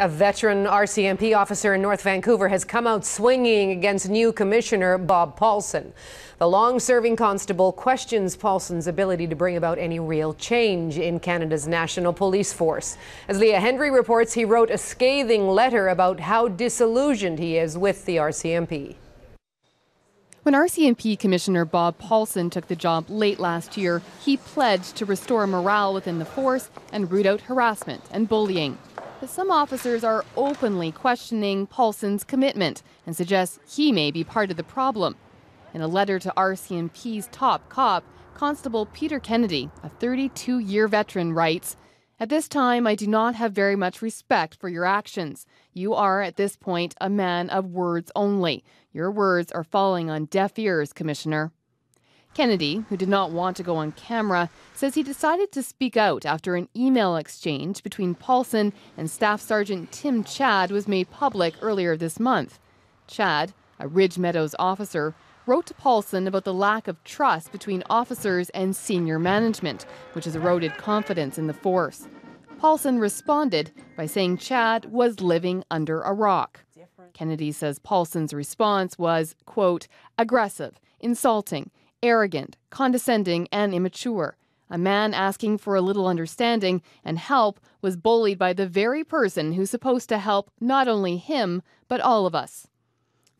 A veteran RCMP officer in North Vancouver has come out swinging against new Commissioner Bob Paulson. The long-serving constable questions Paulson's ability to bring about any real change in Canada's national police force. As Leah Hendry reports, he wrote a scathing letter about how disillusioned he is with the RCMP. When RCMP Commissioner Bob Paulson took the job late last year, he pledged to restore morale within the force and root out harassment and bullying. But some officers are openly questioning Paulson's commitment and suggest he may be part of the problem. In a letter to RCMP's top cop, Constable Peter Kennedy, a 32-year veteran, writes, "At this time, I do not have very much respect for your actions. You are, at this point, a man of words only. Your words are falling on deaf ears, Commissioner." Kennedy, who did not want to go on camera, says he decided to speak out after an email exchange between Paulson and Staff Sergeant Tim Chad was made public earlier this month. Chad, a Ridge Meadows officer, wrote to Paulson about the lack of trust between officers and senior management, which has eroded confidence in the force. Paulson responded by saying Chad was living under a rock. Kennedy says Paulson's response was, quote, aggressive, insulting, arrogant, condescending, and immature. A man asking for a little understanding and help was bullied by the very person who's supposed to help not only him, but all of us.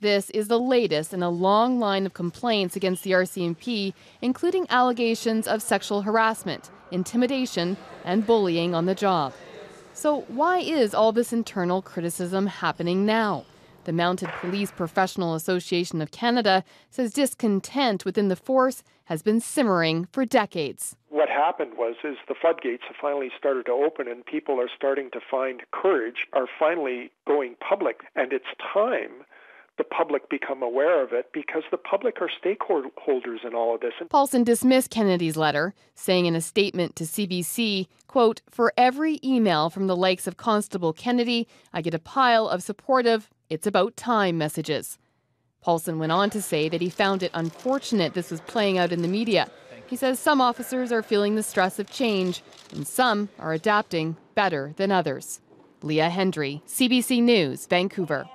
This is the latest in a long line of complaints against the RCMP, including allegations of sexual harassment, intimidation, and bullying on the job. So why is all this internal criticism happening now? The Mounted Police Professional Association of Canada says discontent within the force has been simmering for decades. What happened is the floodgates have finally started to open and people are starting to find courage, are finally going public, and it's time the public become aware of it because the public are stakeholders in all of this. Paulson dismissed Kennedy's letter, saying in a statement to CBC, quote, "For every email from the likes of Constable Kennedy, I get a pile of supportive, it's about time messages." Paulson went on to say that he found it unfortunate this was playing out in the media. He says some officers are feeling the stress of change and some are adapting better than others. Leah Hendry, CBC News, Vancouver.